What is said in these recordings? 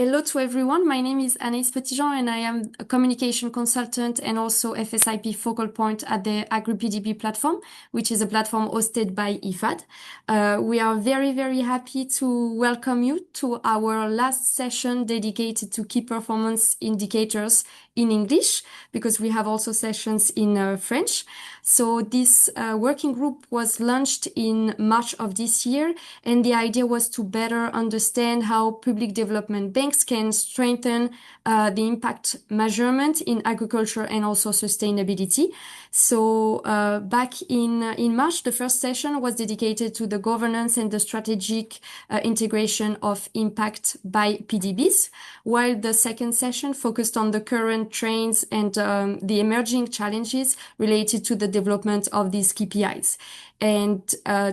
Hello to everyone. My name is Anaïs Petitjean and I am a communication consultant and also FSIP focal point at the AgriPDB platform, which is a platform hosted by IFAD. We are very, very happy to welcome you to our last session dedicated to key performance indicators in English, because we have also sessions in French. So this working group was launched in March of this year, and the idea was to better understand how public development banks can strengthen the impact measurement in agriculture and also sustainability. So back in March, the first session was dedicated to the governance and the strategic integration of impact by PDBs, while the second session focused on the current trends and the emerging challenges related to the development of these KPIs. And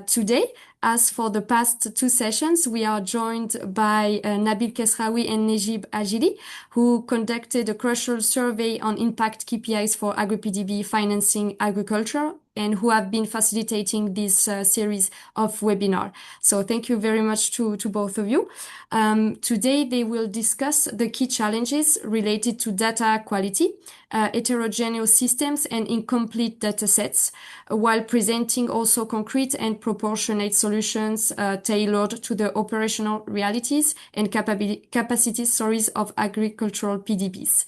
today, as for the past two sessions, we are joined by Nabil Kesraoui and Nejib Ajili, who conducted a crucial survey on impact KPIs for AgriPDB financing agriculture, and who have been facilitating this series of webinar. So thank you very much to both of you. Today, they will discuss the key challenges related to data quality, heterogeneous systems, and incomplete datasets, while presenting also concrete and proportionate solutions tailored to the operational realities and capacities of agricultural PDBs.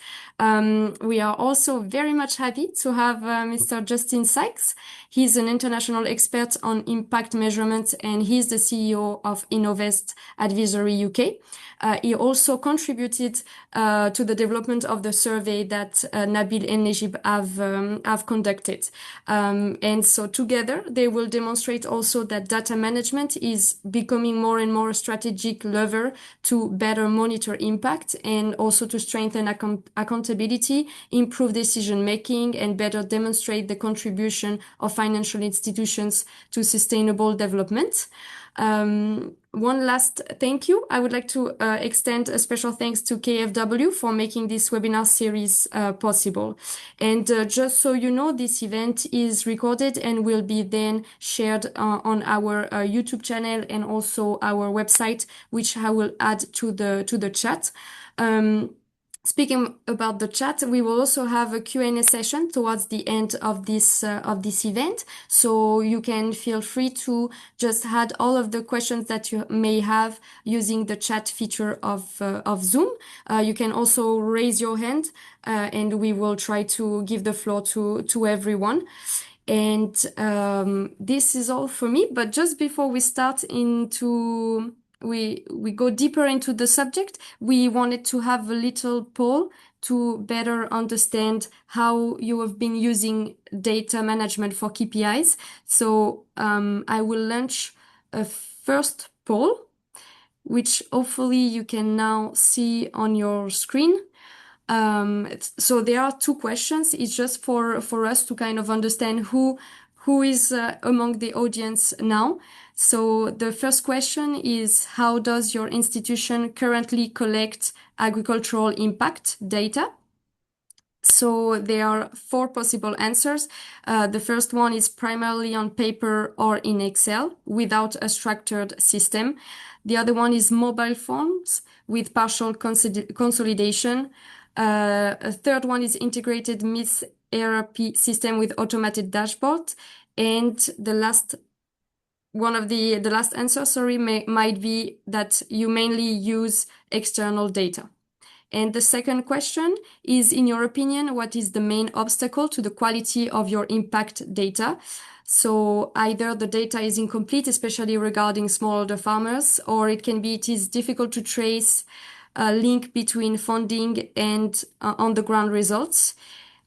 We are also very much happy to have Mr. Justin Sykes. He's an international expert on impact measurement, and he's the CEO of Innovest Advisory UK. He also contributed to the development of the survey that Nabil and Nejib have conducted. And so together, they will demonstrate also that data management is becoming more and more a strategic lever to better monitor impact and also to strengthen accountability, improve decision-making, and better demonstrate the contribution of financial institutions to sustainable development. One last thank you. I would like to extend a special thanks to KFW for making this webinar series possible. And just so you know, this event is recorded and will be then shared on our YouTube channel and also our website, which I will add to the chat. Speaking about the chat, we will also have a Q&A session towards the end of this event. So you can feel free to just add all of the questions that you may have using the chat feature of Zoom. You can also raise your hand and we will try to give the floor to everyone. And this is all for me. But just before we start we go deeper into the subject, we wanted to have a little poll to better understand how you have been using data management for KPIs. So I will launch a first poll, which hopefully you can now see on your screen. So there are two questions. It's just for us to kind of understand who is among the audience now. So the first question is, how does your institution currently collect agricultural impact data? So there are four possible answers. The first one is primarily on paper or in Excel without a structured system. The other one is mobile phones with partial consolidation. A third one is integrated MIS ERP system with automated dashboard. And the last answer, might be that you mainly use external data. And the second question is, in your opinion, what is the main obstacle to the quality of your impact data? So either the data is incomplete, especially regarding smallholder farmers, or it is difficult to trace a link between funding and on-the-ground results,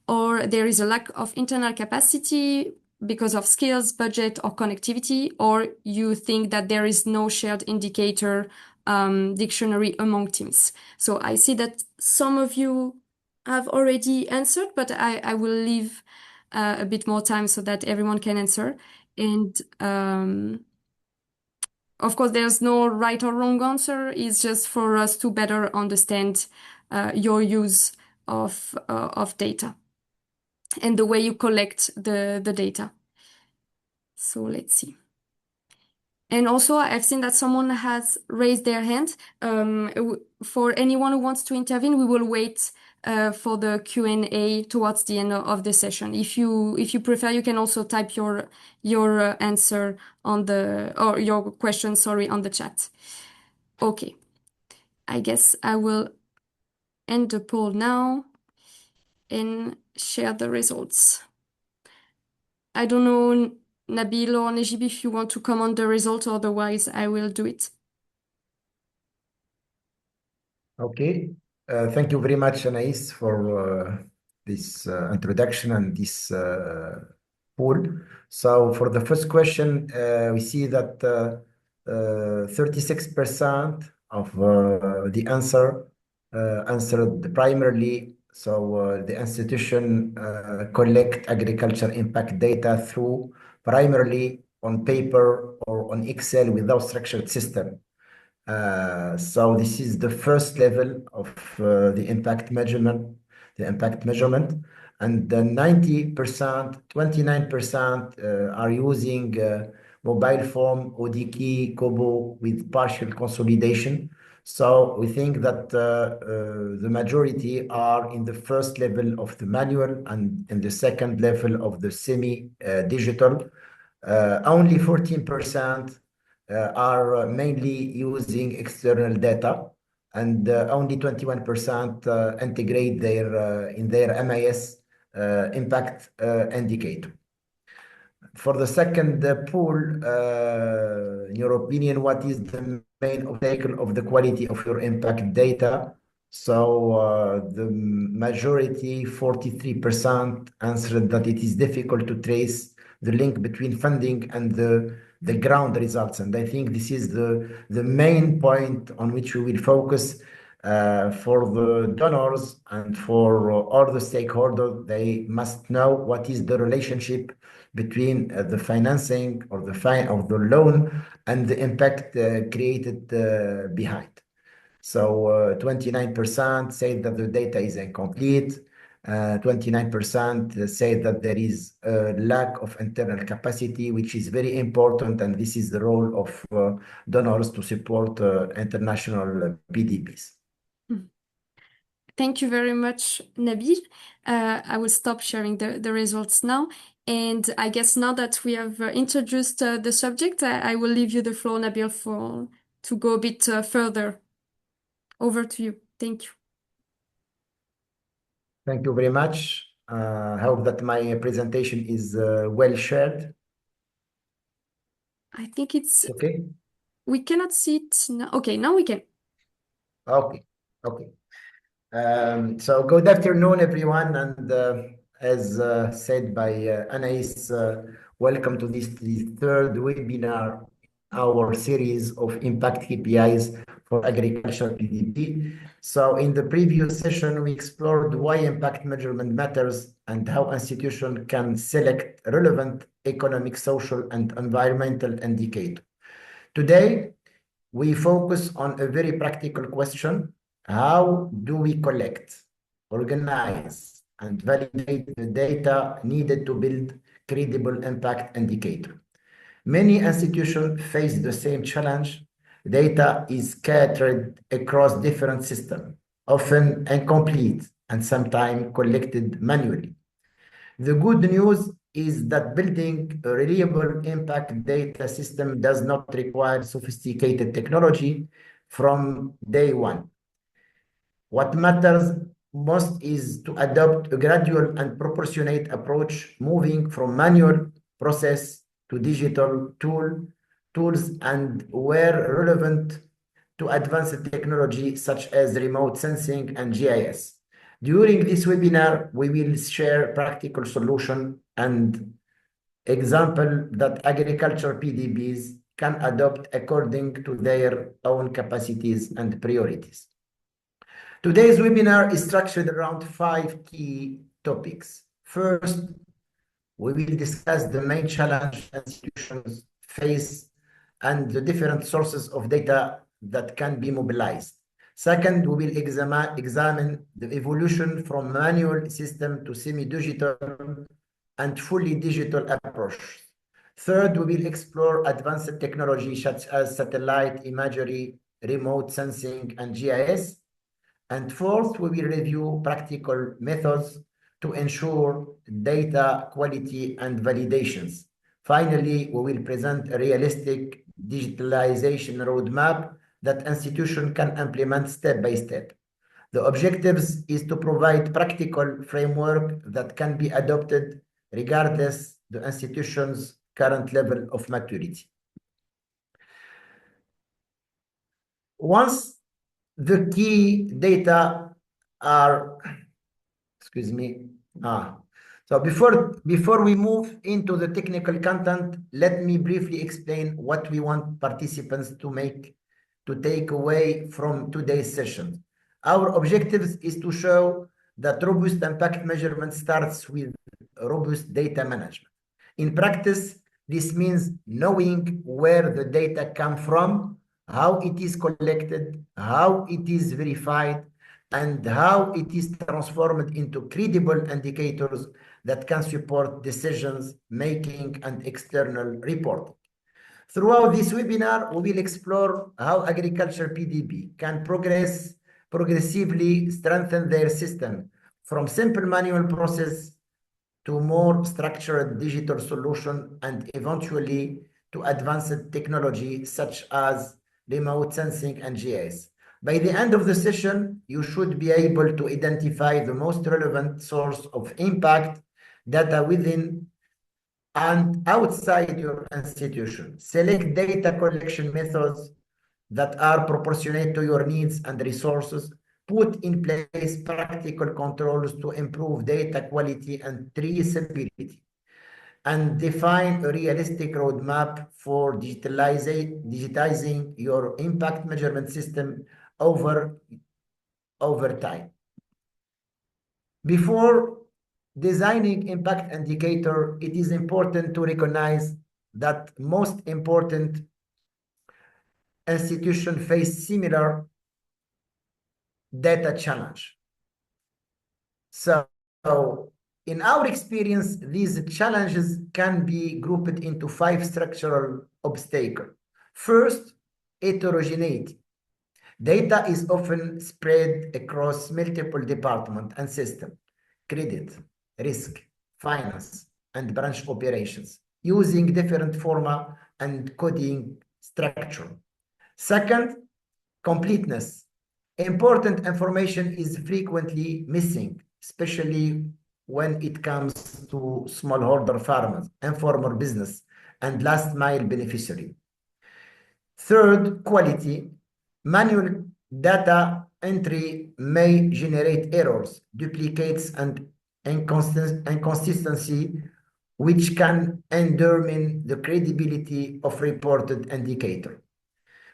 or there is a lack of internal capacity because of skills, budget, or connectivity, or you think that there is no shared indicator dictionary among teams. So I see that some of you have already answered, but I will leave a bit more time so that everyone can answer. And of course, there's no right or wrong answer. It's just for us to better understand your use of data and the way you collect the data. So let's see. And also, I've seen that someone has raised their hand. For anyone who wants to intervene, we will wait for the Q&A towards the end of the session. If you prefer, you can also type your answer on or your question, sorry, on the chat. Okay, I guess I will end the poll now and share the results. I don't know, Nabil or Nejib, if you want to comment the result, otherwise I will do it. Okay. Thank you very much, Anais, for this introduction and this poll. So for the first question, we see that 36% of the answer answered primarily. So the institution collect agriculture impact data through primarily on paper or on Excel without structured system. So this is the first level of the impact measurement, and the 90%, 29% are using mobile phone, ODK, Kobo with partial consolidation. So we think that the majority are in the first level of the manual and in the second level of the semi-digital. Only 14% are mainly using external data, and only 21% integrate in their MIS impact indicator. For the second pool, in your opinion, what is the main obstacle of the quality of your impact data? So the majority, 43%, answered that it is difficult to trace the link between funding and the ground results. And I think this is the main point on which we will focus for the donors and for all the stakeholders. They must know what is the relationship between the financing or the loan and the impact created behind. So 29% say that the data is incomplete. 29% say that there is a lack of internal capacity, which is very important, and this is the role of donors to support international PDBs. Thank you very much, Nabil. I will stop sharing the results now. And I guess now that we have introduced the subject, I will leave you the floor, Nabil, to go a bit further. Over to you. Thank you. Thank you very much. I hope that my presentation is well shared. I think it's okay. We cannot see it now. Okay, now we can. Okay. So good afternoon, everyone, and as said by Anais, welcome to this third webinar, our series of impact KPIs for agriculture PDB. So in the previous session, we explored why impact measurement matters and how institutions can select relevant economic, social, and environmental indicators. Today, we focus on a very practical question. How do we collect, organize, and validate the data needed to build credible impact indicator? Many institutions face the same challenge. Data is scattered across different systems, often incomplete and sometimes collected manually. The good news is that building a reliable impact data system does not require sophisticated technology from day one. What matters most is to adopt a gradual and proportionate approach, moving from manual process to digital tools, and where relevant to advanced technology such as remote sensing and GIS. During this webinar, we will share practical solutions and examples that agriculture PDBs can adopt according to their own capacities and priorities. Today's webinar is structured around 5 key topics. First, we will discuss the main challenge institutions face and the different sources of data that can be mobilized. Second, we will examine the evolution from manual system to semi-digital and fully digital approach. Third, we will explore advanced technology such as satellite imagery, remote sensing, and GIS. And fourth, we will review practical methods to ensure data quality and validations. Finally, we will present a realistic digitalization roadmap that institutions can implement step by step. The objectives is to provide practical framework that can be adopted regardless the institution's current level of maturity. Once the key data are, excuse me, so before we move into the technical content, let me briefly explain what we want participants to take away from today's session. Our objectives is to show that robust impact measurement starts with robust data management. In practice, this means knowing where the data come from, how it is collected, how it is verified, and how it is transformed into credible indicators that can support decisions making and external reporting. Throughout this webinar, we will explore how agriculture PDB can progressively strengthen their system from simple manual process to more structured digital solution and eventually to advanced technology such as remote sensing and GIS. By the end of the session, you should be able to identify the most relevant source of impact data within and outside your institution. Select data collection methods that are proportionate to your needs and resources. Put in place practical controls to improve data quality and traceability, and define a realistic roadmap for digitizing your impact measurement system over time. Before designing impact indicator, it is important to recognize that most important institutions face similar data challenge. So in our experience, these challenges can be grouped into 5 structural obstacles. First, heterogeneity. Data is often spread across multiple departments and systems, credit, risk, finance, and branch operations, using different format and coding structure. Second, completeness. Important information is frequently missing, especially when it comes to smallholder farmers, informal business, and last mile beneficiary. Third, quality. Manual data entry may generate errors, duplicates, and inconsistency, which can undermine the credibility of reported indicator.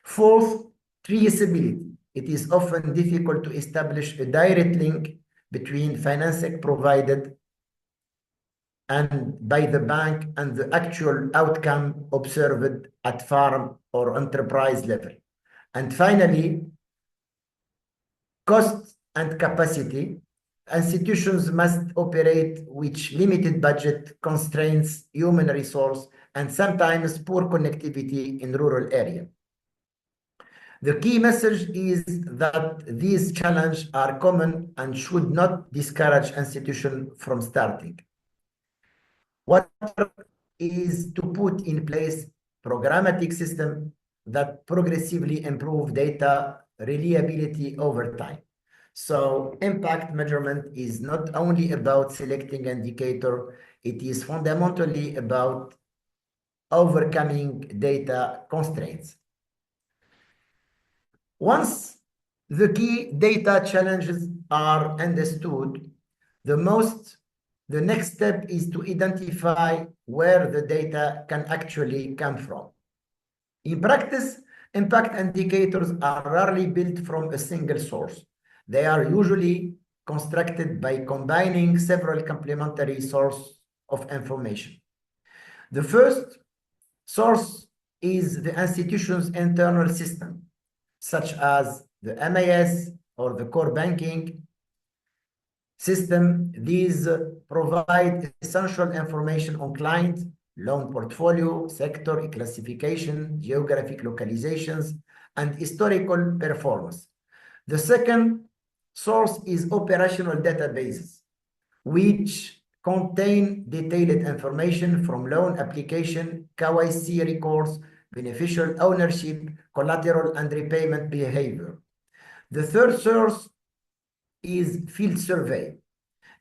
Fourth, traceability. It is often difficult to establish a direct link between financing provided and by the bank and the actual outcome observed at farm or enterprise level. And finally, cost and capacity. Institutions must operate with limited budget constraints, human resource, and sometimes poor connectivity in rural areas. The key message is that these challenges are common and should not discourage institutions from starting. What is to put in place programmatic system that progressively improve data reliability over time. So impact measurement is not only about selecting indicator, it is fundamentally about overcoming data constraints. Once the key data challenges are understood, the next step is to identify where the data can actually come from. In practice, impact indicators are rarely built from a single source. They are usually constructed by combining several complementary sources of information. The first source is the institution's internal system, such as the MIS or the core banking system. These provide essential information on clients, loan portfolio, sector classification, geographic localizations, and historical performance. The second source is operational databases, which contain detailed information from loan application, KYC records, beneficial ownership, collateral, and repayment behavior. The third source is field survey.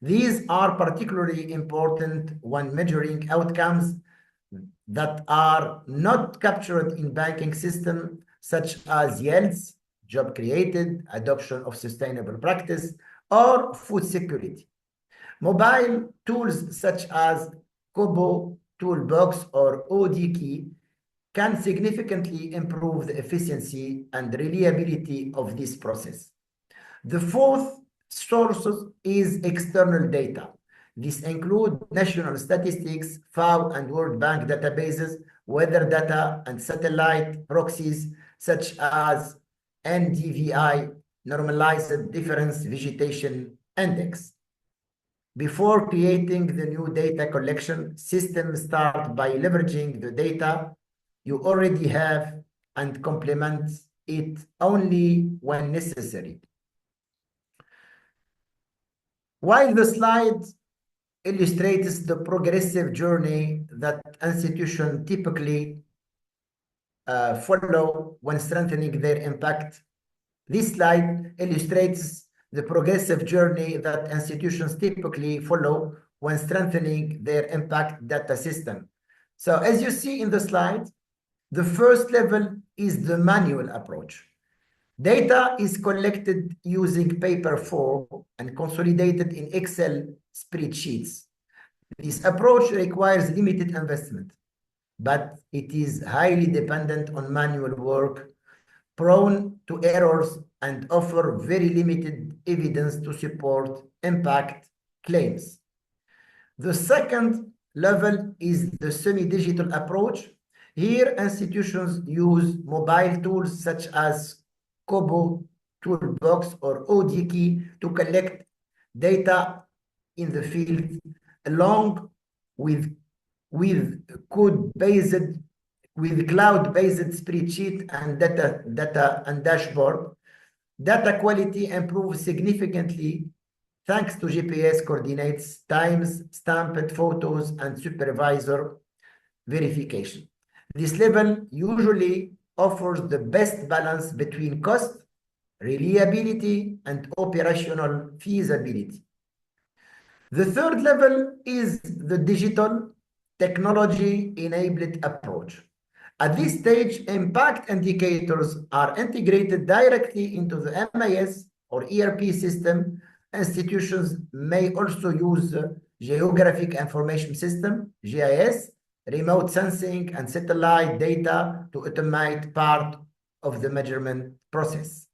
These are particularly important when measuring outcomes that are not captured in banking system, such as yields, job created, adoption of sustainable practice, or food security. Mobile tools such as Kobo Toolbox or ODKey can significantly improve the efficiency and reliability of this process. The fourth source is external data. This includes national statistics, FAO and World Bank databases, weather data, and satellite proxies such as NDVI, Normalized Difference Vegetation Index. Before creating the new data collection, systems start by leveraging the data you already have and complement it only when necessary. While the slide illustrates the progressive journey that institutions typically follow when strengthening their impact, this slide illustrates the progressive journey that institutions typically follow when strengthening their impact data system. So as you see in the slide, the first level is the manual approach. Data is collected using paper form and consolidated in Excel spreadsheets. This approach requires limited investment, but it is highly dependent on manual work, prone to errors, and offer very limited evidence to support impact claims. The second level is the semi-digital approach. Here, institutions use mobile tools such as Kobo Toolbox or ODKey to collect data in the field, along with cloud-based spreadsheet and data and dashboard. Data quality improves significantly thanks to GPS coordinates, times, stamped photos, and supervisor verification. This level usually offers the best balance between cost, reliability, and operational feasibility. The third level is the digital technology-enabled approach. At this stage, impact indicators are integrated directly into the MIS or ERP system. Institutions may also use Geographic Information System, GIS, remote sensing, and satellite data to automate part of the measurement process.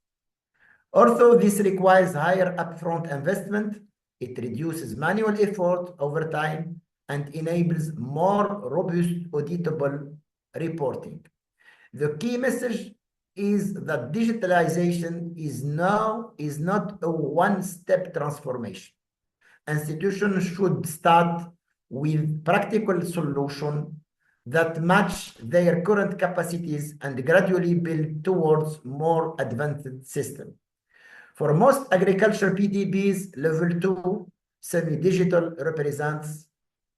Although this requires higher upfront investment, it reduces manual effort over time and enables more robust, auditable reporting. The key message is that digitalization is not a one-step transformation. Institutions should start with practical solutions that match their current capacities and gradually build towards more advanced systems. For most agriculture PDBs, level 2 semi-digital represents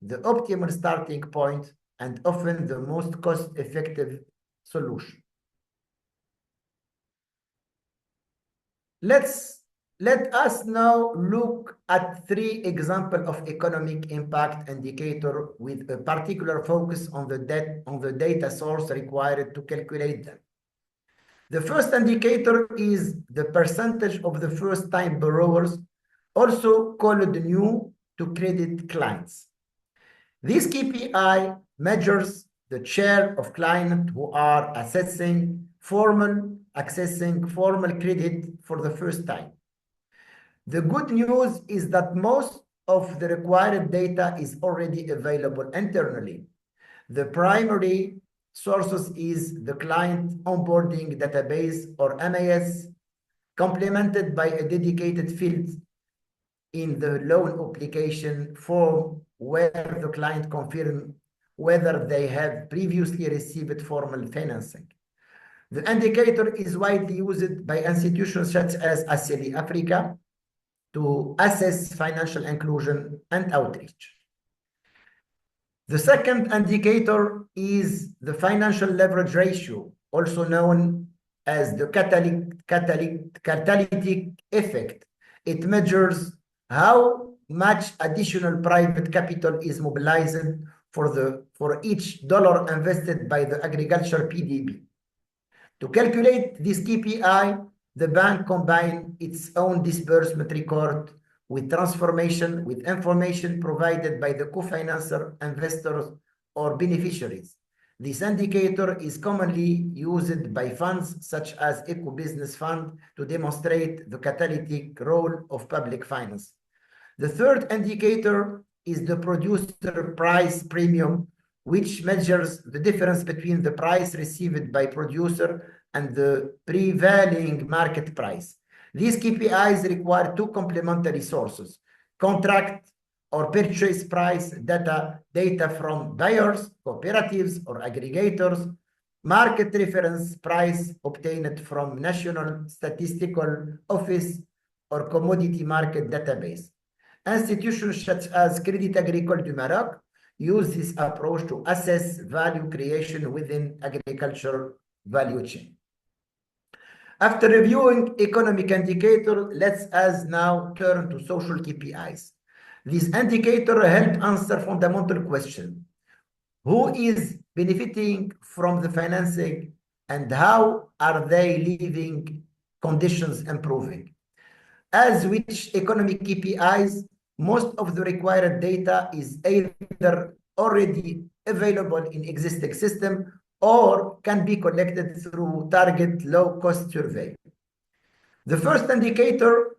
the optimal starting point and often the most cost-effective solution. Let us now look at 3 examples of economic impact indicator with a particular focus on the data source required to calculate them. The first indicator is the percentage of the first-time borrowers, also called new to credit clients. This KPI measures the share of clients who are accessing formal credit for the first time. The good news is that most of the required data is already available internally. The primary sources is the client onboarding database or MIS, complemented by a dedicated field in the loan application form where the client confirms whether they have previously received formal financing. The indicator is widely used by institutions such as Ajili Africa to assess financial inclusion and outreach. The second indicator is the financial leverage ratio, also known as the catalytic effect. It measures how much additional private capital is mobilized for each dollar invested by the agriculture PDB. To calculate this KPI, the bank combines its own disbursement record with information provided by the co-financer, investors, or beneficiaries. This indicator is commonly used by funds such as Eco-Business Fund to demonstrate the catalytic role of public finance. The third indicator is the producer price premium, which measures the difference between the price received by producer and the prevailing market price. These KPIs require two complementary sources: contract or purchase price data from buyers, cooperatives, or aggregators, market reference price obtained from National Statistical Office or commodity market database. Institutions such as Crédit Agricole du Maroc use this approach to assess value creation within agricultural value chain. After reviewing economic indicators, let us now turn to social KPIs. These indicators help answer fundamental questions. Who is benefiting from the financing, and how are their living conditions improving? As with economic KPIs, most of the required data is either already available in existing system or can be collected through target low-cost survey. The first indicator,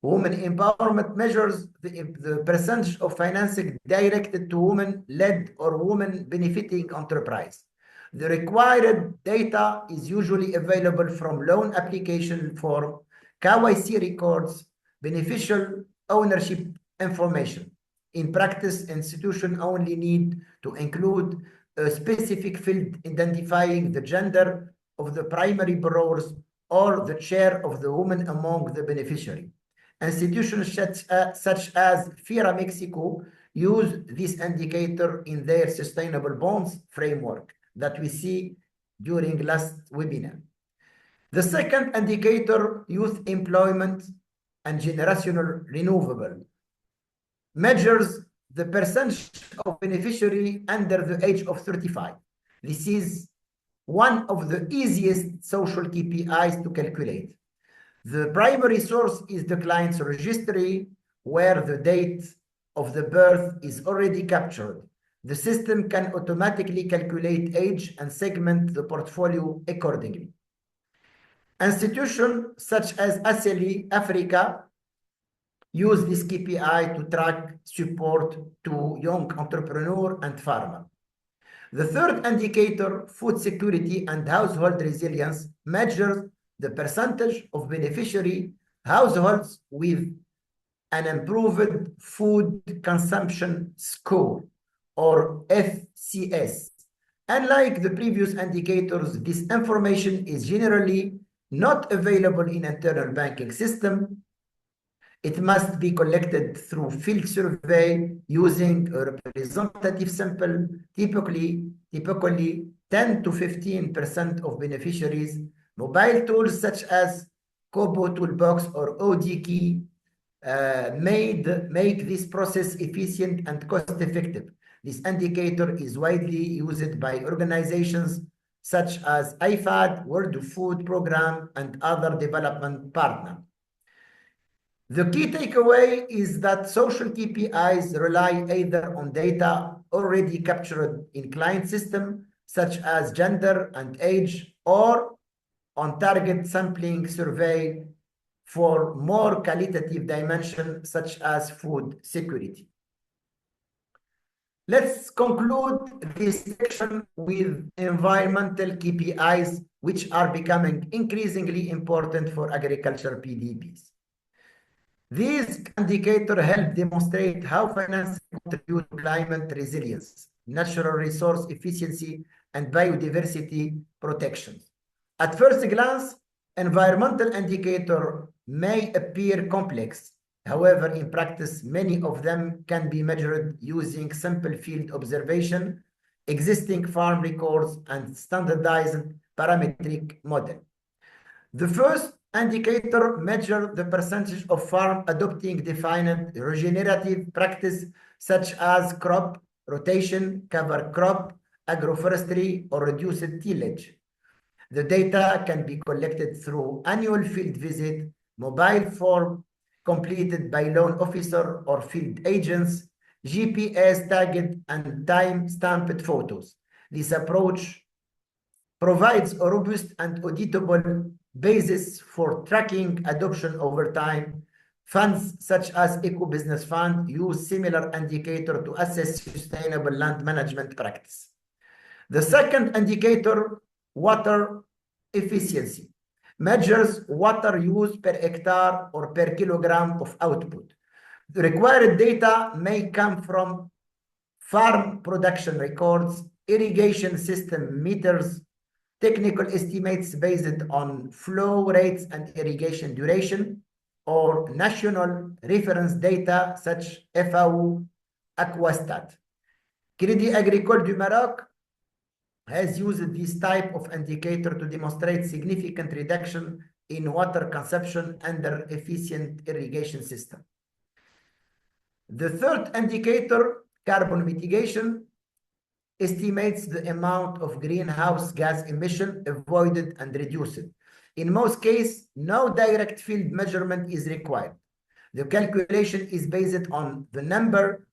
women empowerment, measures the percentage of financing directed to women-led or women-benefiting enterprise. The required data is usually available from loan application form, KYC records, beneficial ownership information. In practice, institutions only need to include a specific field identifying the gender of the primary borrowers or the share of the woman among the beneficiary. Institutions such as FIRA Mexico use this indicator in their sustainable bonds framework that we see during last webinar. The second indicator, youth employment and generational renewable, measures the percentage of beneficiary under the age of 35. This is one of the easiest social KPIs to calculate. The primary source is the client's registry, where the date of the birth is already captured. The system can automatically calculate age and segment the portfolio accordingly. Institutions such as Ajili Africa use this KPI to track support to young entrepreneur and farmer. The third indicator, food security and household resilience, measures the percentage of beneficiary households with an improved food consumption score, or FCS. Unlike the previous indicators, this information is generally not available in internal banking system. It must be collected through field survey using a representative sample, typically 10 to 15% of beneficiaries. Mobile tools such as Kobo Toolbox or ODKey make this process efficient and cost-effective. This indicator is widely used by organizations such as IFAD, World Food Program, and other development partners. The key takeaway is that social KPIs rely either on data already captured in client system, such as gender and age, or on target sampling survey for more qualitative dimensions, such as food security. Let's conclude this section with environmental KPIs, which are becoming increasingly important for agriculture PDBs. These indicators help demonstrate how finance contributes to climate resilience, natural resource efficiency, and biodiversity protection. At first glance, environmental indicators may appear complex. However, in practice, many of them can be measured using simple field observation, existing farm records, and standardized parametric model. The first indicator measures the percentage of farm adopting defined regenerative practice such as crop rotation, cover crop, agroforestry, or reduced tillage. The data can be collected through annual field visit, mobile form completed by loan officer or field agents, GPS tagged and time-stamped photos. This approach provides a robust and auditable basis for tracking adoption over time. Funds such as Eco-Business Fund use similar indicator to assess sustainable land management practice. The second indicator, water efficiency, measures water use per hectare or per kilogram of output. The required data may come from farm production records, irrigation system meters, technical estimates based on flow rates and irrigation duration, or national reference data such FAO Aquastat. Crédit Agricole du Maroc has used this type of indicator to demonstrate significant reduction in water consumption under efficient irrigation system. The third indicator, carbon mitigation, estimates the amount of greenhouse gas emission avoided and reduced. In most cases, no direct field measurement is required. The calculation is based on the number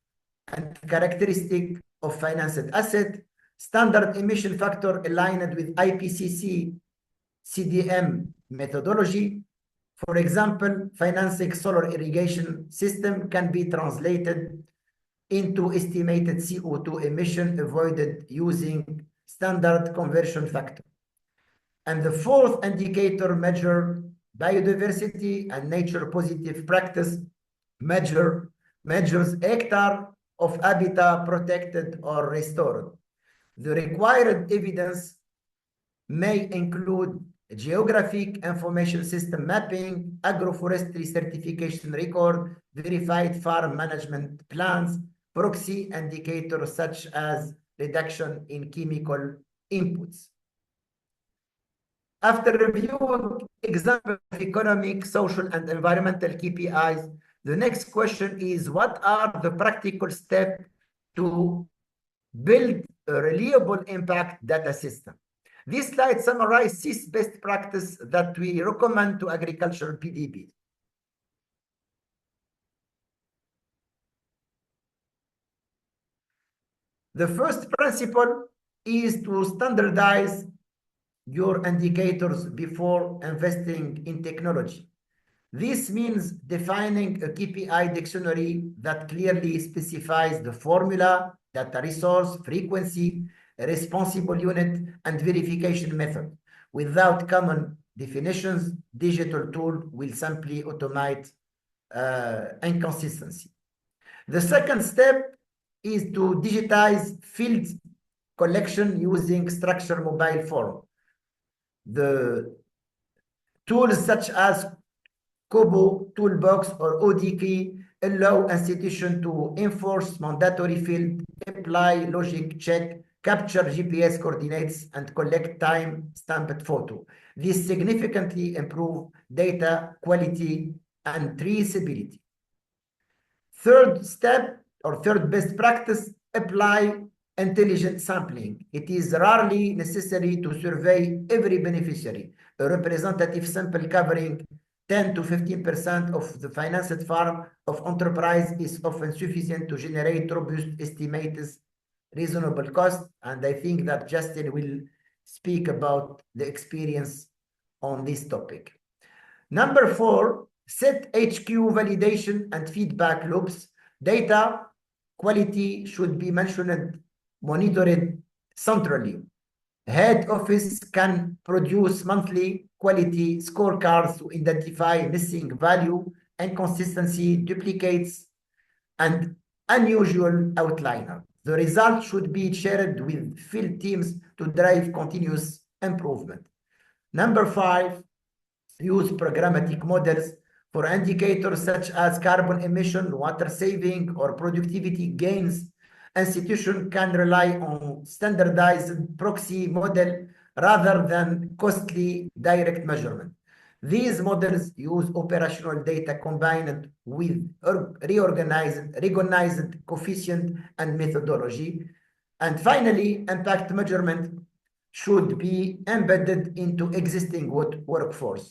and characteristic of financed asset, standard emission factor aligned with IPCC CDM methodology. For example, financing solar irrigation system can be translated into estimated CO2 emission avoided using standard conversion factor. And the fourth indicator measure biodiversity and nature positive practice measures hectare of habitat protected or restored. The required evidence may include geographic information system mapping, agroforestry certification record, verified farm management plans, proxy indicators such as reduction in chemical inputs. After reviewing examples of economic, social, and environmental KPIs, the next question is, what are the practical steps to build a reliable impact data system? This slide summarizes 6 best practices that we recommend to agricultural PDBs. The first principle is to standardize your indicators before investing in technology. This means defining a KPI dictionary that clearly specifies the formula, data resource, frequency, responsible unit, and verification method. Without common definitions, digital tool will simply automate inconsistency. The second step is to digitize field collection using structured mobile form. The tools such as Kobo, Toolbox, or ODK allow institutions to enforce mandatory field, apply logic check, capture GPS coordinates, and collect time-stamped photo. This significantly improves data quality and traceability. Third step, or third best practice, apply intelligent sampling. It is rarely necessary to survey every beneficiary. A representative sample covering 10 to 15% of the financed farm of enterprise is often sufficient to generate robust estimates, reasonable cost. And I think that Justin will speak about the experience on this topic. Number 4, set HQ validation and feedback loops. Data quality should be monitored centrally. Head office can produce monthly quality scorecards to identify missing value, inconsistency, duplicates, and unusual outliner. The result should be shared with field teams to drive continuous improvement. Number 5, use programmatic models for indicators such as carbon emission, water saving, or productivity gains. Institution can rely on standardized proxy model rather than costly direct measurement. These models use operational data combined with recognized coefficient and methodology. And finally, impact measurement should be embedded into existing workflow.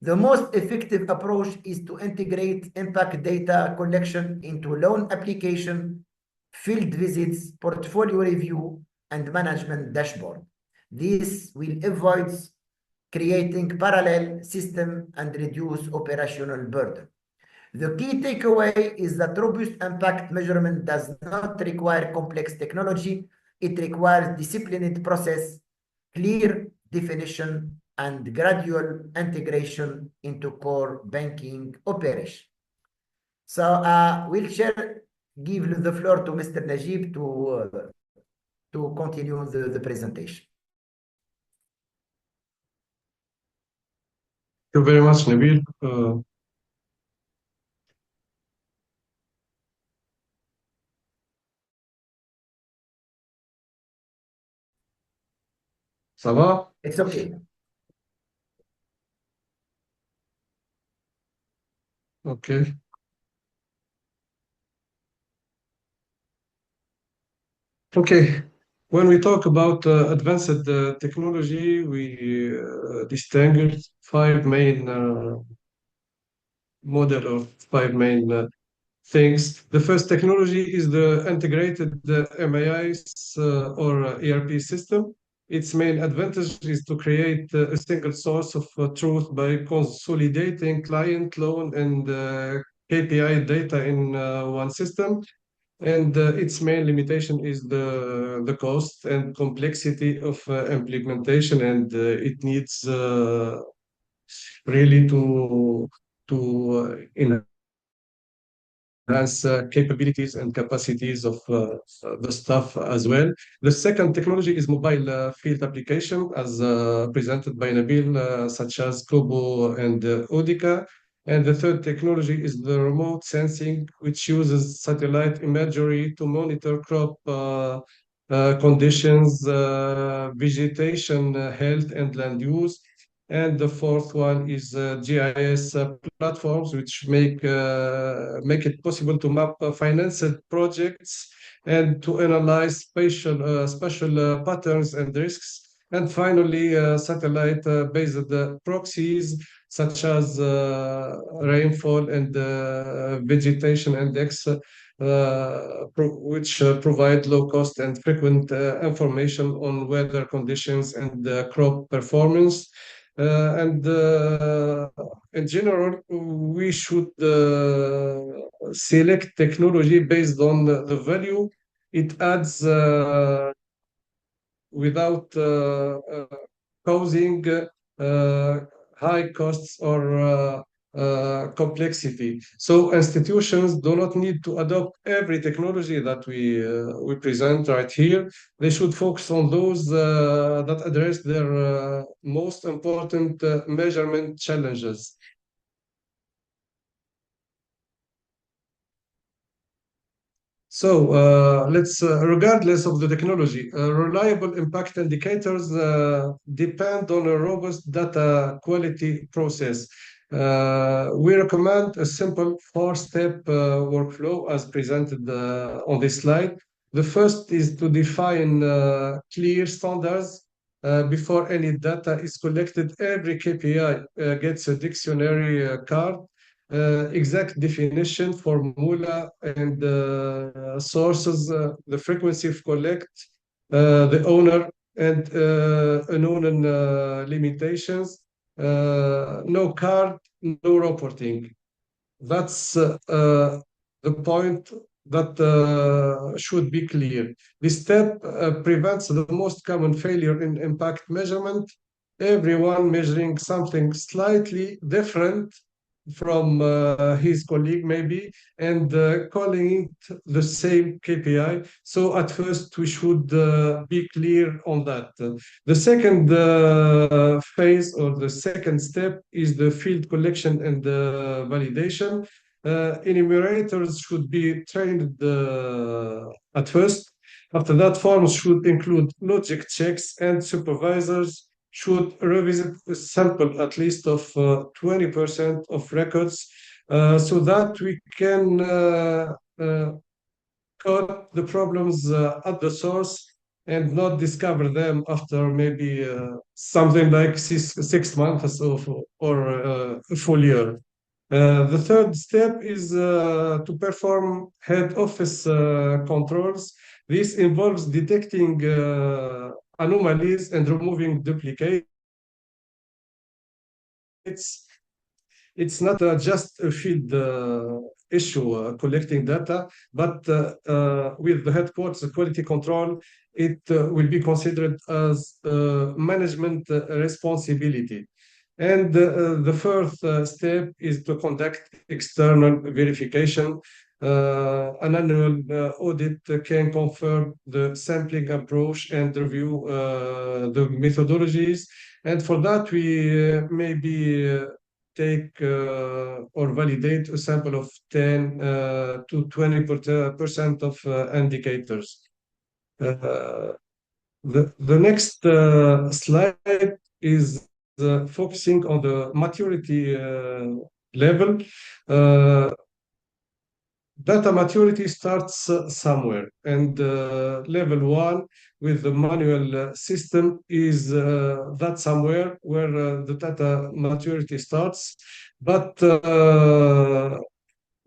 The most effective approach is to integrate impact data collection into loan application, field visits, portfolio review, and management dashboard. This will avoid creating parallel system and reduce operational burden. The key takeaway is that robust impact measurement does not require complex technology. It requires disciplined process, clear definition, and gradual integration into core banking operation. So we'll give the floor to Mr. Najib to continue the presentation. Thank you very much, Nabil. Ça va? It's okay. Okay. Okay. When we talk about advanced technology, we distinguish 5 main model or 5 main things. The first technology is the integrated MAIs or ERP system. Its main advantage is to create a single source of truth by consolidating client, loan, and KPI data in one system. And its main limitation is the cost and complexity of implementation, and it needs really to enhance capabilities and capacities of the staff as well. The second technology is mobile field application, as presented by Nabil, such as Kobo and Odica. And the third technology is the remote sensing, which uses satellite imagery to monitor crop conditions, vegetation health, and land use. And the fourth one is GIS platforms, which make it possible to map financed projects and to analyze spatial patterns and risks. And finally, satellite-based proxies such as rainfall and vegetation index, which provide low cost and frequent information on weather conditions and crop performance. And in general, we should select technology based on the value it adds without causing high costs or complexity. So institutions do not need to adopt every technology that we present right here. They should focus on those that address their most important measurement challenges. So regardless of the technology, reliable impact indicators depend on a robust data quality process. We recommend a simple 4-step workflow as presented on this slide. The first is to define clear standards. Before any data is collected, every KPI gets a dictionary card. Exact definition, formula, and sources, the frequency of collect, the owner, and unknown limitations. No card, no reporting. That's the point that should be clear. This step prevents the most common failure in impact measurement. Everyone measuring something slightly different from his colleague maybe and calling it the same KPI. So at first we should be clear on that. The second phase or the second step is the field collection and validation. Enumerators should be trained at first. After that, forms should include logic checks, and supervisors should revisit a sample at least of 20% of records so that we can caught the problems at the source and not discover them after maybe something like 6 months or a full year. The third step is to perform head office controls. This involves detecting anomalies and removing duplicates. It's not just a field issue collecting data, but with the headquarters quality control, it will be considered as management responsibility. And the fourth step is to conduct external verification. An annual audit can confirm the sampling approach and review the methodologies. And for that, we maybe take or validate a sample of 10 to 20% of indicators. The next slide is focusing on the maturity level. Data maturity starts somewhere, and level one with the manual system is that somewhere where the data maturity starts. But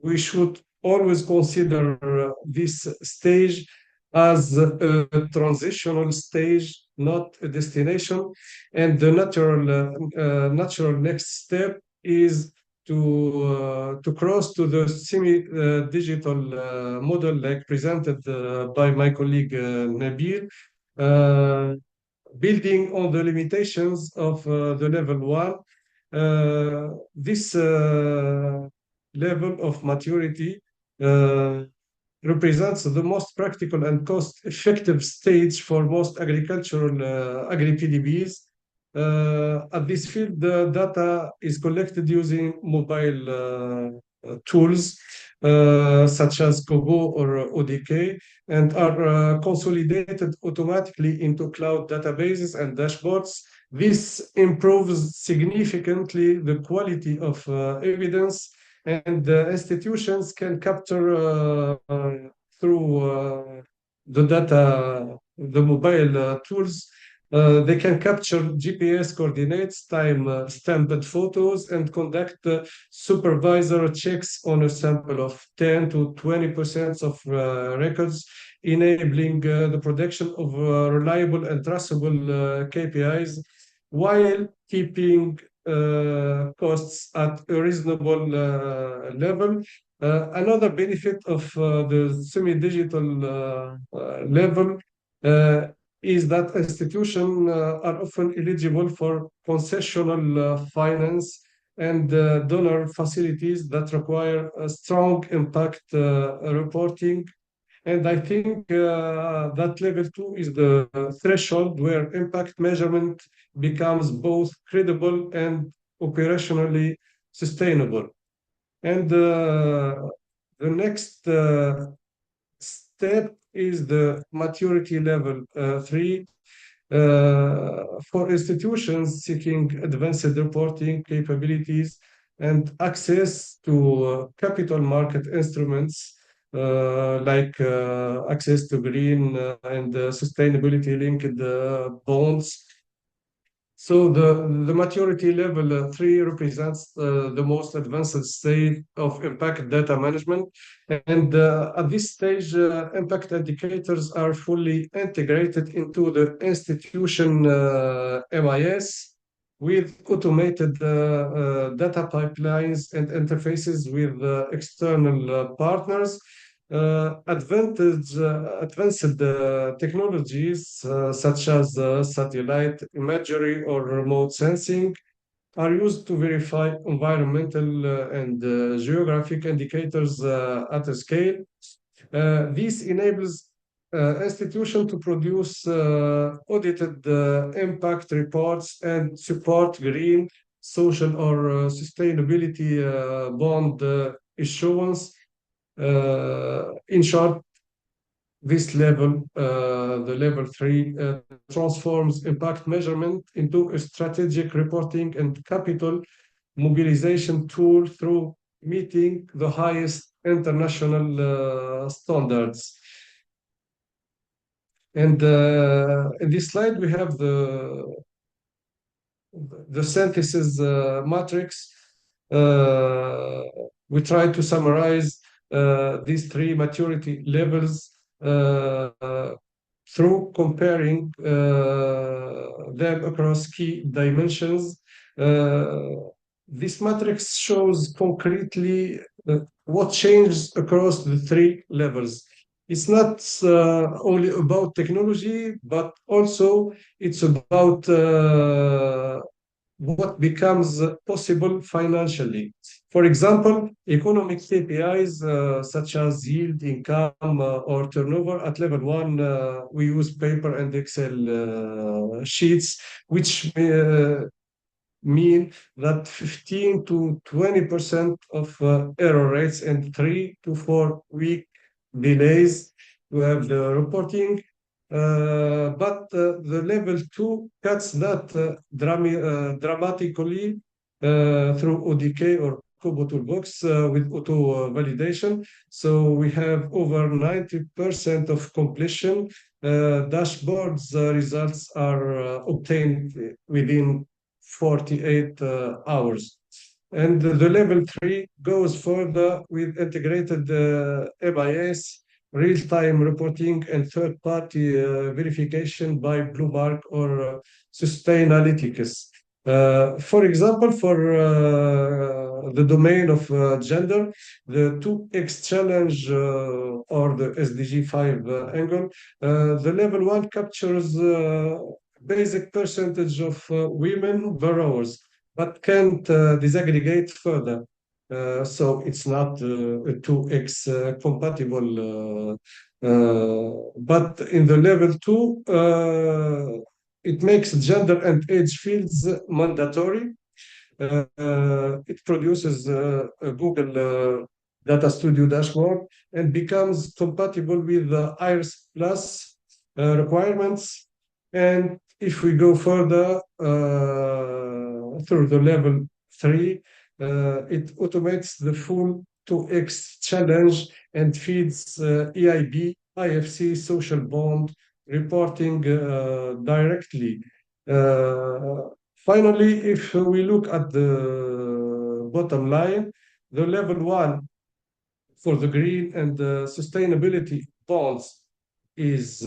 we should always consider this stage as a transitional stage, not a destination. And the natural next step is to cross to the semi-digital model like presented by my colleague Nabil, building on the limitations of the level one. This level of maturity represents the most practical and cost-effective stage for most agricultural agri-PDBs. At this field, the data is collected using mobile tools such as Kobo or ODK and are consolidated automatically into cloud databases and dashboards. This improves significantly the quality of evidence, and the institutions can capture through the data, the mobile tools. They can capture GPS coordinates, time-stamped photos, and conduct supervisor checks on a sample of 10 to 20% of records, enabling the production of reliable and trustable KPIs while keeping costs at a reasonable level. Another benefit of the semi-digital level is that institutions are often eligible for concessional finance and donor facilities that require a strong impact reporting. And I think that level two is the threshold where impact measurement becomes both credible and operationally sustainable. And the next step is the maturity level three for institutions seeking advanced reporting capabilities and access to capital market instruments like access to green and sustainability-linked bonds. So the maturity level three represents the most advanced state of impact data management. And at this stage, impact indicators are fully integrated into the institution MIS with automated data pipelines and interfaces with external partners. Advanced technologies such as satellite imagery or remote sensing are used to verify environmental and geographic indicators at a scale. This enables institutions to produce audited impact reports and support green, social, or sustainability bond issuance. In short, this level, the level 3, transforms impact measurement into a strategic reporting and capital mobilization tool through meeting the highest international standards. And in this slide, we have the synthesis matrix. We try to summarize these three maturity levels through comparing them across key dimensions. This matrix shows concretely what changes across the three levels. It's not only about technology, but also it's about what becomes possible financially. For example, economic KPIs such as yield, income, or turnover at level 1, we use paper and Excel sheets, which mean that 15 to 20% of error rates and 3 to 4 week delays to have the reporting. But the level 2 cuts that dramatically through ODK or Kobo Toolbox with auto validation. So we have over 90% of completion. Dashboards results are obtained within 48 hours. And the level 3 goes further with integrated MIS, real-time reporting, and third-party verification by Bluemark or Sustainalytics. For example, for the domain of gender, the 2X challenge or the SDG 5 angle, the level 1 captures basic percentage of women borrowers, but can't disaggregate further. So it's not a 2X compatible. But in the level 2, it makes gender and age fields mandatory. It produces a Google Data Studio dashboard and becomes compatible with the IRIS Plus requirements. And if we go further through the level 3, it automates the full 2X challenge and feeds EIB, IFC, social bond reporting directly. Finally, if we look at the bottom line, the level 1 for the green and the sustainability bonds is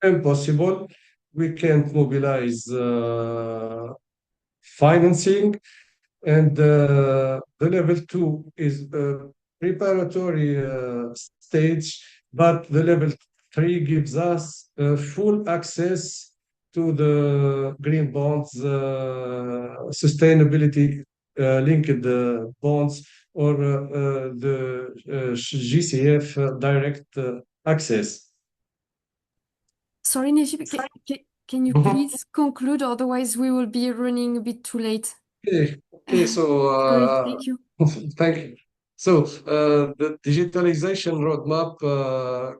impossible. We can't mobilize financing, and the level 2 is a preparatory stage, but the level 3 gives us full access to the green bonds, sustainability linked bonds, or the GCF direct access. Sorry, Nejib, can you please conclude? Otherwise, we will be running a bit too late. Okay, so Great, thank you. thank you. So the digitalization roadmap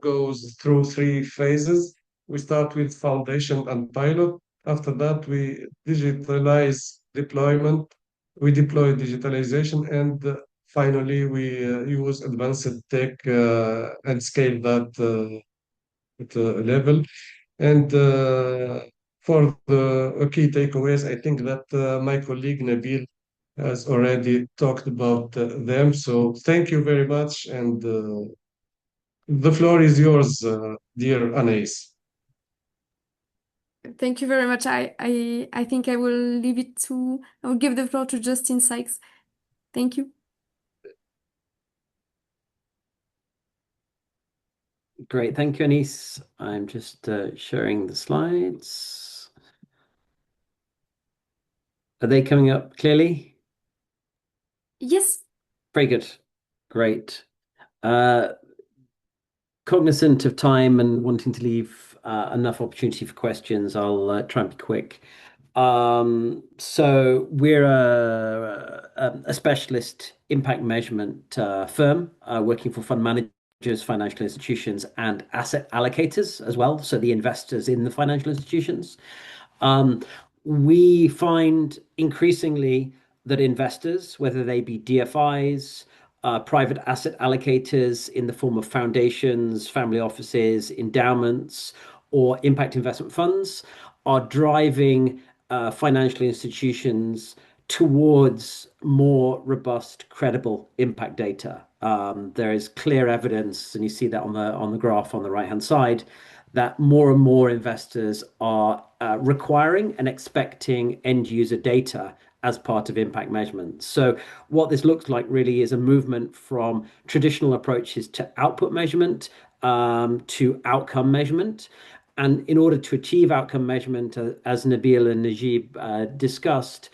goes through 3 phases. We start with foundation and pilot. After that, we digitalize deployment. We deploy digitalization, and finally, we use advanced tech and scale that at a level. And for the key takeaways, I think that my colleague Nabil has already talked about them. So thank you very much. And the floor is yours, dear Anais. Thank you very much. I think I will give the floor to Justin Sykes. Thank you. Great, thank you, Anis. I'm just sharing the slides. Are they coming up clearly? Yes. Very good. Great. Cognizant of time and wanting to leave enough opportunity for questions, I'll try and be quick. So we're a specialist impact measurement firm working for fund managers, financial institutions, and asset allocators as well. So the investors in the financial institutions. We find increasingly that investors, whether they be DFIs, private asset allocators in the form of foundations, family offices, endowments, or impact investment funds, are driving financial institutions towards more robust, credible impact data. There is clear evidence, and you see that on the graph on the right-hand side, that more and more investors are requiring and expecting end user data as part of impact measurement. So what this looks like really is a movement from traditional approaches to output measurement to outcome measurement. And in order to achieve outcome measurement, as Nabil and Nejib discussed,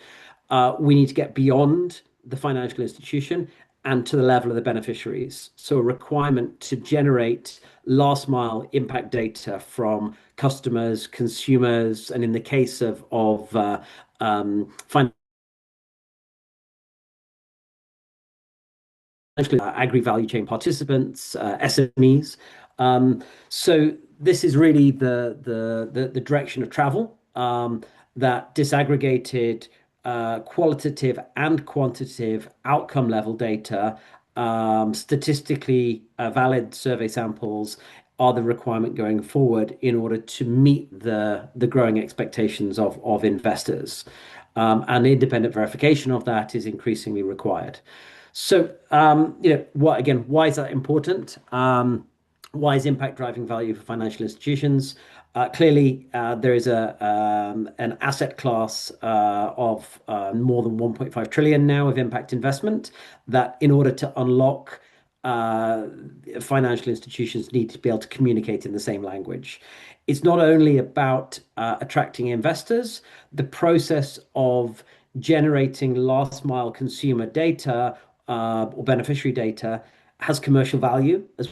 we need to get beyond the financial institution and to the level of the beneficiaries. So a requirement to generate last mile impact data from customers, consumers, and in the case of agri-value chain participants, SMEs. So this is really the direction of travel, that disaggregated qualitative and quantitative outcome level data, statistically valid survey samples are the requirement going forward in order to meet the growing expectations of investors. And independent verification of that is increasingly required. So, why is that important? Why is impact driving value for financial institutions? Clearly, there is an asset class of more than 1.5 trillion now of impact investment that in order to unlock financial institutions need to be able to communicate in the same language. It's not only about attracting investors, the process of generating last mile consumer data or beneficiary data has commercial value as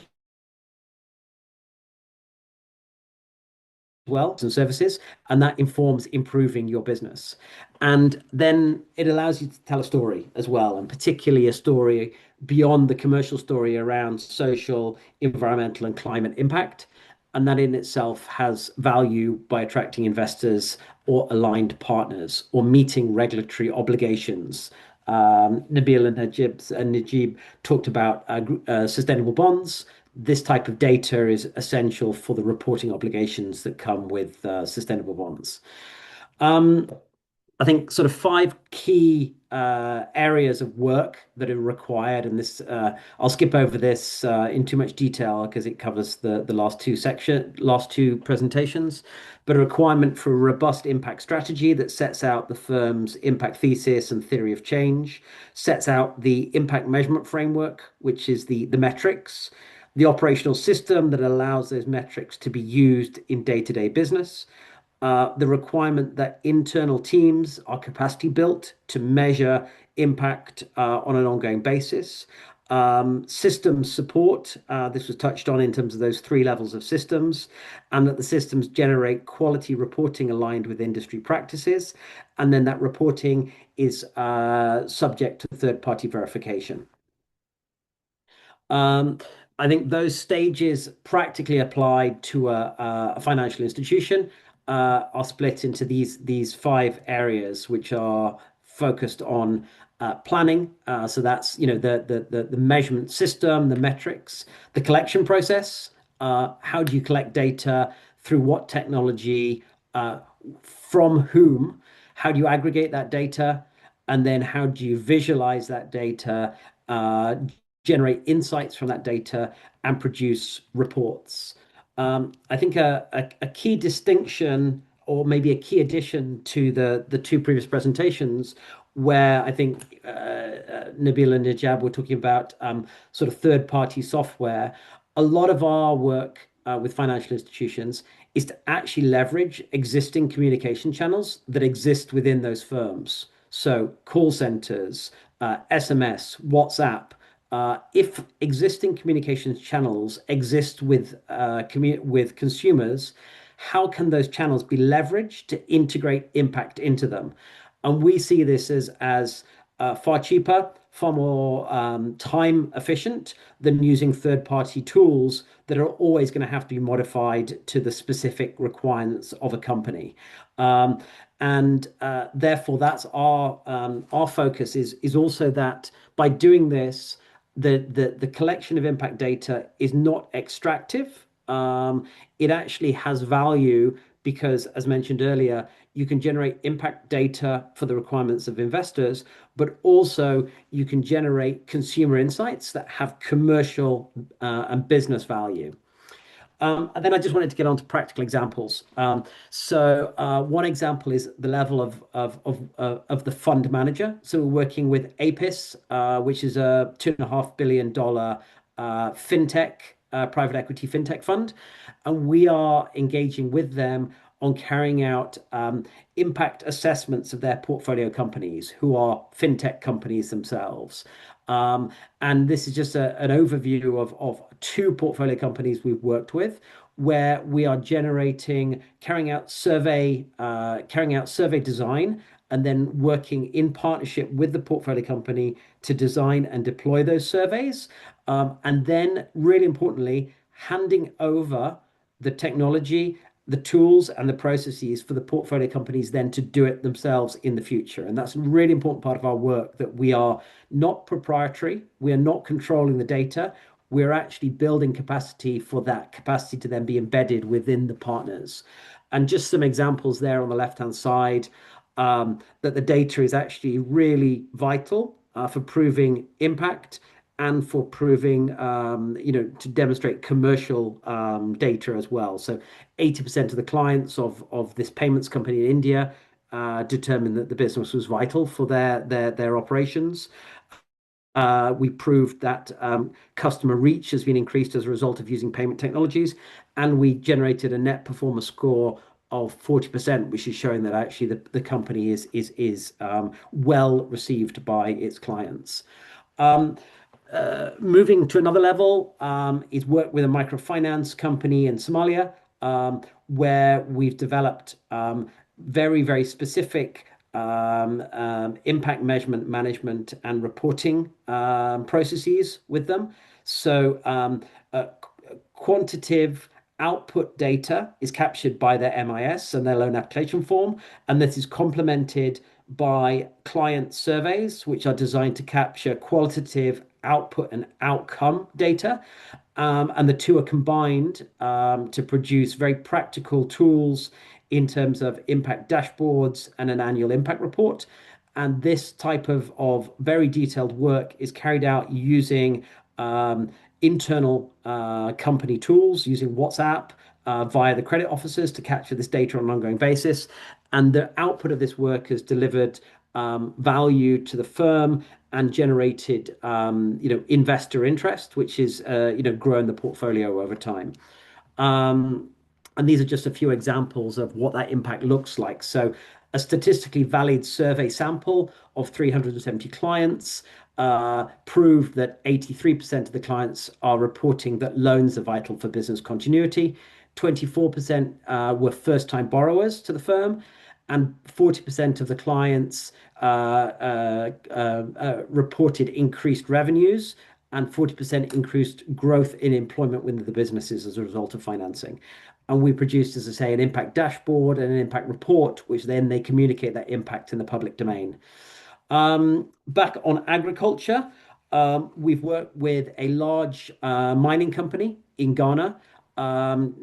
well and services, and that informs improving your business. And then it allows you to tell a story as well, and particularly a story beyond the commercial story around social, environmental, and climate impact. And that in itself has value by attracting investors or aligned partners or meeting regulatory obligations. Nabil and Nejib talked about sustainable bonds. This type of data is essential for the reporting obligations that come with sustainable bonds. I think sort of 5 key areas of work that are required, and this I'll skip over this in too much detail because it covers the last two presentations. But a requirement for a robust impact strategy that sets out the firm's impact thesis and theory of change, sets out the impact measurement framework, which is the metrics, the operational system that allows those metrics to be used in day-to-day business. The requirement that internal teams are capacity built to measure impact on an ongoing basis. Systems support, this was touched on in terms of those 3 levels of systems, and that the systems generate quality reporting aligned with industry practices. And then that reporting is subject to third-party verification. I think those stages practically applied to a financial institution are split into these 5 areas, which are focused on planning. So that's the measurement system, the metrics, the collection process. How do you collect data? Through what technology? From whom? How do you aggregate that data? And then how do you visualize that data? Generate insights from that data and produce reports. I think a key distinction or maybe a key addition to the 2 previous presentations where I think Nabil and Nejib were talking about sort of third-party software. A lot of our work with financial institutions is to actually leverage existing communication channels that exist within those firms. So call centers, SMS, WhatsApp. If existing communications channels exist with consumers, how can those channels be leveraged to integrate impact into them? And we see this as far cheaper, far more time efficient than using third-party tools that are always going to have to be modified to the specific requirements of a company. And therefore, that's our focus is also that by doing this, the collection of impact data is not extractive. It actually has value because, as mentioned earlier, you can generate impact data for the requirements of investors, but also you can generate consumer insights that have commercial and business value. And then I just wanted to get on to practical examples. So one example is the level of the fund manager. So we're working with APIS, which is a $2.5 billion fintech, private equity fintech fund. And we are engaging with them on carrying out impact assessments of their portfolio companies, who are fintech companies themselves. And this is just an overview of two portfolio companies we've worked with, where we are carrying out survey design, and then working in partnership with the portfolio company to design and deploy those surveys. And then, really importantly, handing over the technology, the tools and the processes for the portfolio companies then to do it themselves in the future. And that's a really important part of our work, that we are not proprietary, we are not controlling the data, we're actually building capacity for that capacity to then be embedded within the partners. And just some examples there on the left-hand side, that the data is actually really vital for proving impact and for proving, to demonstrate commercial data as well. So 80% of the clients of this payments company in India determined that the business was vital for their operations. We proved that customer reach has been increased as a result of using payment technologies, and we generated a net performance score of 40%, which is showing that actually the company is well received by its clients. Moving to another level is work with a microfinance company in Somalia, where we've developed very, very specific impact measurement, management, and reporting processes with them. So quantitative output data is captured by their MIS and their loan application form, and this is complemented by client surveys, which are designed to capture qualitative output and outcome data. And the two are combined to produce very practical tools in terms of impact dashboards and an annual impact report. And this type of very detailed work is carried out using internal company tools, using WhatsApp via the credit officers to capture this data on an ongoing basis. And the output of this work has delivered value to the firm and generated investor interest, which is grown the portfolio over time. And these are just a few examples of what that impact looks like. So a statistically valid survey sample of 370 clients proved that 83% of the clients are reporting that loans are vital for business continuity. 24% were first-time borrowers to the firm, and 40% of the clients reported increased revenues, and 40% increased growth in employment within the businesses as a result of financing. And we produced, as I say, an impact dashboard and an impact report, which then they communicate that impact in the public domain. Back on agriculture, we've worked with a large mining company in Ghana,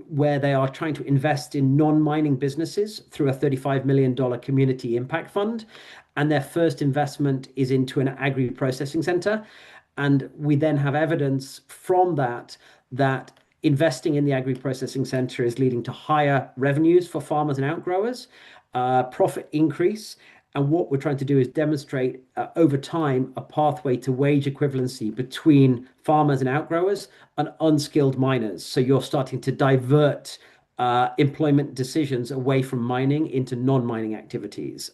where they are trying to invest in non-mining businesses through a $35 million community impact fund. And their first investment is into an agri-processing center. And we then have evidence from that investing in the agri-processing center is leading to higher revenues for farmers and outgrowers, profit increase. And what we're trying to do is demonstrate over time a pathway to wage equivalency between farmers and outgrowers and unskilled miners. So you're starting to divert employment decisions away from mining into non-mining activities.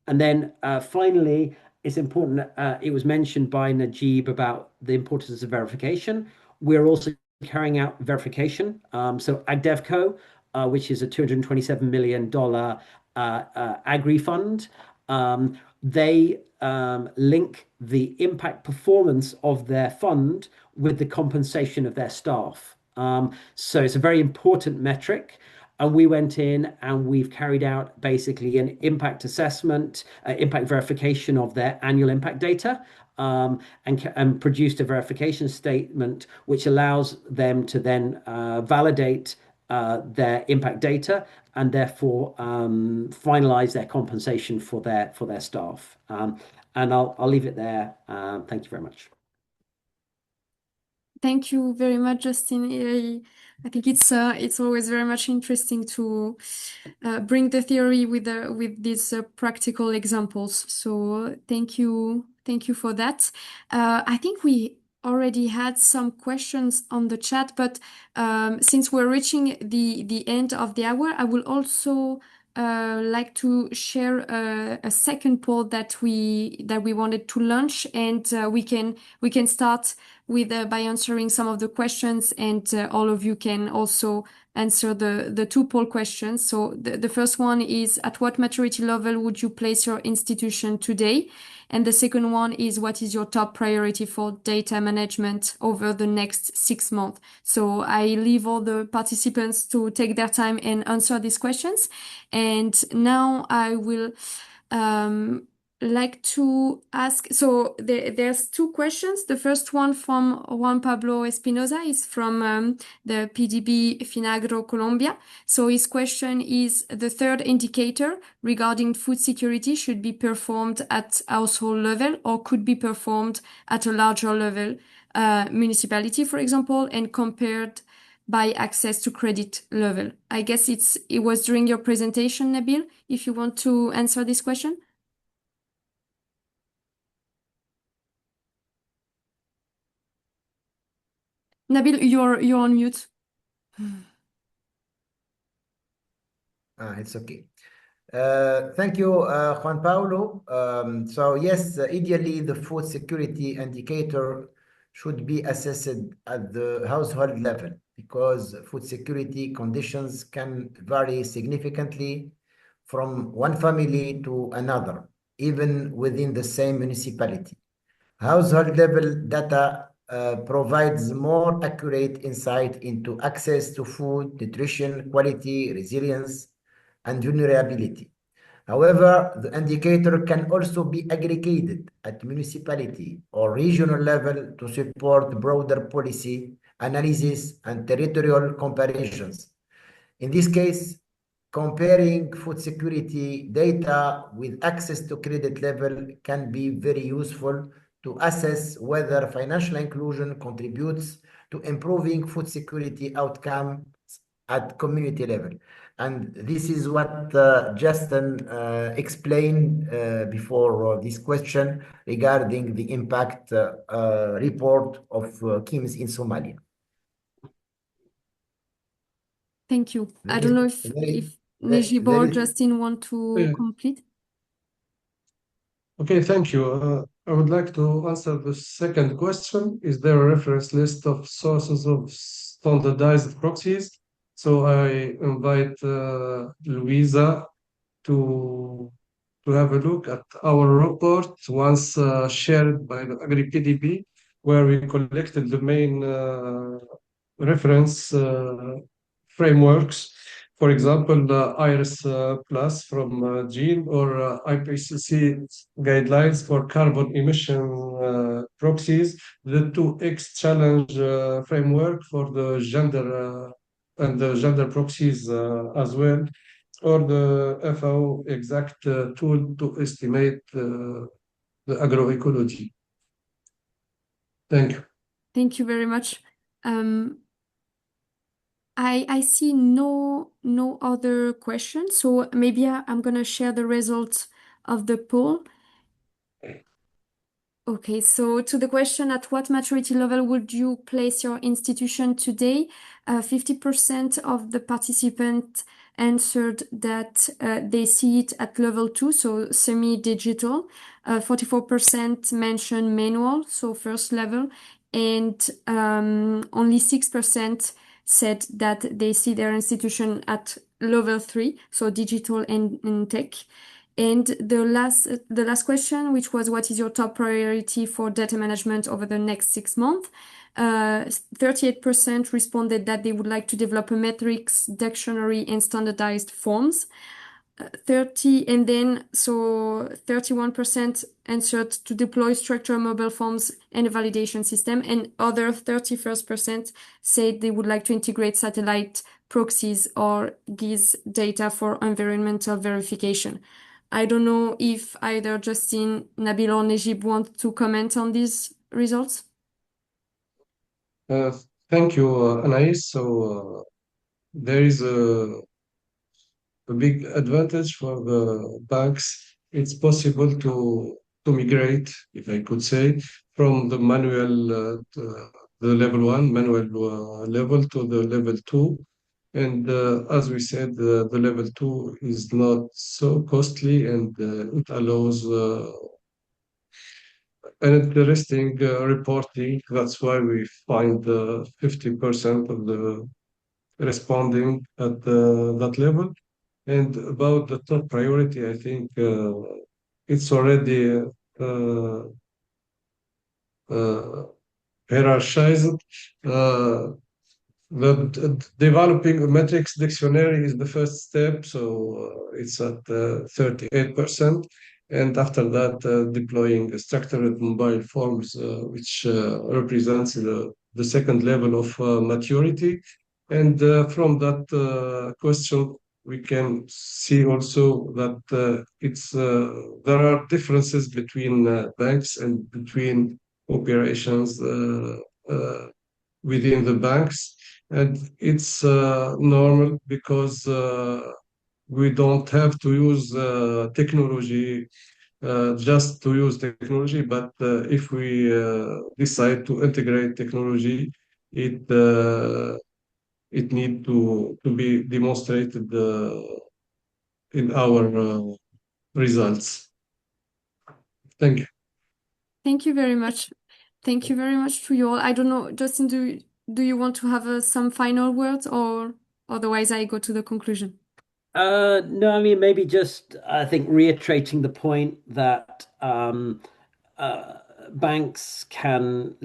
And then finally, it's important, it was mentioned by Najib about the importance of verification. We're also carrying out verification. So AgDevCo, which is a $227 million agri fund, they link the impact performance of their fund with the compensation of their staff. So it's a very important metric. And we went in and we've carried out basically an impact assessment, impact verification of their annual impact data, and produced a verification statement which allows them to then validate their impact data and therefore finalize their compensation for their staff. And I'll leave it there. Thank you very much. Thank you very much, Justin. I think it's always very much interesting to bring the theory with these practical examples. So thank you for that. I think we already had some questions on the chat, but since we're reaching the end of the hour, I will also like to share a second poll that we wanted to launch, and we can start with by answering some of the questions, and all of you can also answer the two poll questions. So the first one is, at what maturity level would you place your institution today? And the second one is, what is your top priority for data management over the next 6 months? So I leave all the participants to take their time and answer these questions. And now I will like to ask, so there's two questions. The first one from Juan Pablo Espinoza is from the PDB Finagro Colombia. So his question is, the third indicator regarding food security should be performed at household level or could be performed at a larger level, municipality, for example, and compared by access to credit level. I guess it was during your presentation, Nabil, if you want to answer this question. Nabil, you're on mute. It's okay. Thank you, Juan Paulo. So yes, ideally the food security indicator should be assessed at the household level because food security conditions can vary significantly from one family to another, even within the same municipality. Household level data provides more accurate insight into access to food, nutrition, quality, resilience, and vulnerability. However, the indicator can also be aggregated at municipality or regional level to support broader policy analysis and territorial comparisons. In this case, comparing food security data with access to credit level can be very useful to assess whether financial inclusion contributes to improving food security outcomes at community level. And this is what Justin explained before this question regarding the impact report of KIMS in Somalia. Thank you. I don't know if Nejib or Justin want to complete. Okay, thank you. I would like to answer the second question. Is there a reference list of sources of standardized proxies? So I invite Louisa to have a look at our report once shared by the AgriPDB, where we collected the main reference frameworks. For example, the IRIS Plus from Gene or IPCC guidelines for carbon emission proxies, the 2X challenge framework for the gender and the gender proxies as well, or the FAO exact tool to estimate the agroecology. Thank you. Thank you very much. I see no other questions, so maybe I'm gonna share the results of the poll. Okay, so to the question, at what maturity level would you place your institution today? 50% of the participants answered that they see it at level 2, so semi-digital. 44% mentioned manual, so first level, and only 6% said that they see their institution at level 3, so digital and tech. And the last question, which was, what is your top priority for data management over the next 6 months? 38% responded that they would like to develop a metrics dictionary and standardized forms. 31% answered to deploy structured mobile forms and a validation system, and other 31% said they would like to integrate satellite proxies or GIS data for environmental verification. I don't know if either Justin, Nabil, or Nejib want to comment on these results. Thank you, Anais. So there is a big advantage for the banks. It's possible to migrate, if I could say, from the manual the level 1 manual level to the level 2. And as we said, the level 2 is not so costly, and it allows an interesting reporting. That's why we find 50% of the responding at that level. And about the top priority, I think it's already uh, hierarchized. Developing a metrics dictionary is the first step, so it's at 38%. And after that, deploying structured mobile forms, which represents the second level of maturity. And from that question, we can see also that there are differences between banks and between operations within the banks. And it's normal because we don't have to use technology just to use technology, but if we decide to integrate technology, it need to be demonstrated in our results. Thank you. Thank you very much. Thank you very much to you all. I don't know, Justin, do you want to have some final words, or otherwise I go to the conclusion? No, I mean, maybe just, I think, reiterating the point that banks can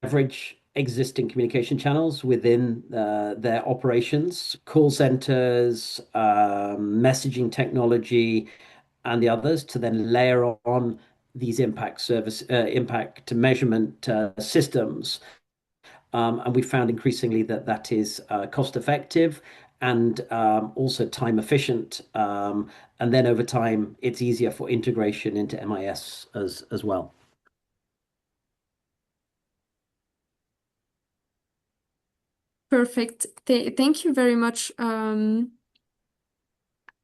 leverage existing communication channels within their operations, call centers, messaging technology, and the others, to then layer on these impact measurement systems. And we found increasingly that that is cost effective and also time efficient. And then over time, it's easier for integration into MIS as well. Perfect. Thank you very much.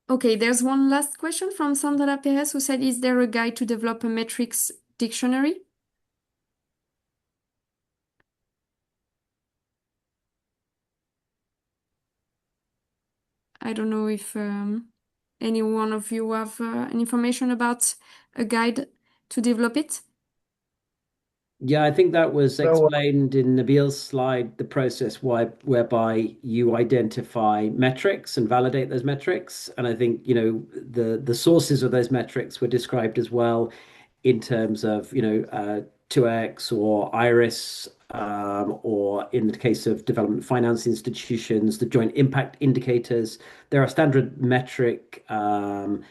Okay, there's one last question from Sandra Perez, who said, is there a guide to develop a metrics dictionary? I don't know if any one of you have any information about a guide to develop it. Yeah, I think that was explained in Nabil's slide, the process whereby you identify metrics and validate those metrics. And I think, the sources of those metrics were described as well in terms of, 2X or IRIS, or in the case of development finance institutions, the joint impact indicators. There are standard metric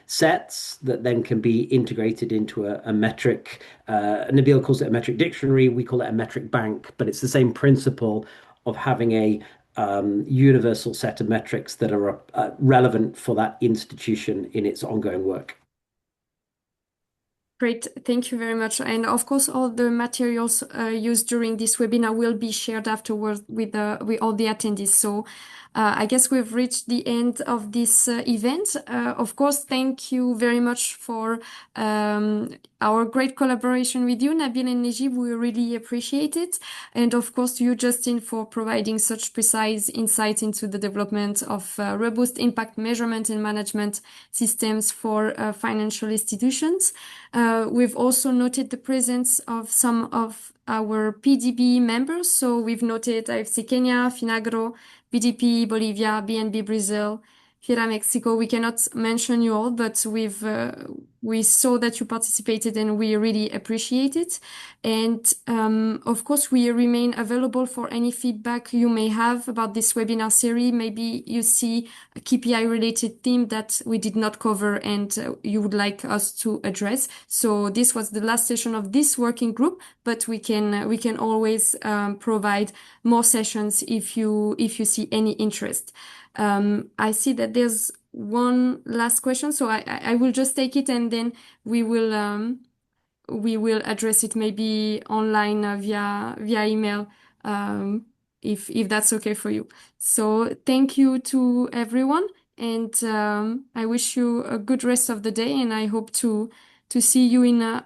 sets that then can be integrated into a metric. Nabil calls it a metric dictionary. We call it a metric bank, but it's the same principle of having a universal set of metrics that are relevant for that institution in its ongoing work. Great, thank you very much. And of course, all the materials used during this webinar will be shared afterwards with all the attendees. So I guess we've reached the end of this event. Of course, thank you very much for our great collaboration with you, Nabil and Nejib. We really appreciate it. And of course, to you, Justin, for providing such precise insight into the development of robust impact measurement and management systems for financial institutions. We've also noted the presence of some of our PDB members. So we've noted IFC Kenya, Finagro, BDP Bolivia, BNB Brazil, Fiera Mexico. We cannot mention you all, but we saw that you participated and we really appreciate it. And of course, we remain available for any feedback you may have about this webinar series. Maybe you see a KPI related theme that we did not cover and you would like us to address. So this was the last session of this working group, but we can always provide more sessions if you see any interest. I see that there's one last question, so I will just take it and then we will address it maybe online via email if that's okay for you. So thank you to everyone, and I wish you a good rest of the day, and I hope to see you in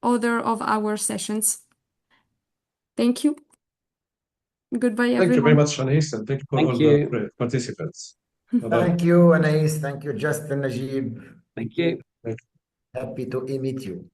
other of our sessions. Thank you. Goodbye, everyone. Thank you very much, Anis, and thank you for all the participants. Bye-bye. Thank you, Anais. Thank you, Justin, Najib. Thank you. Happy to meet you.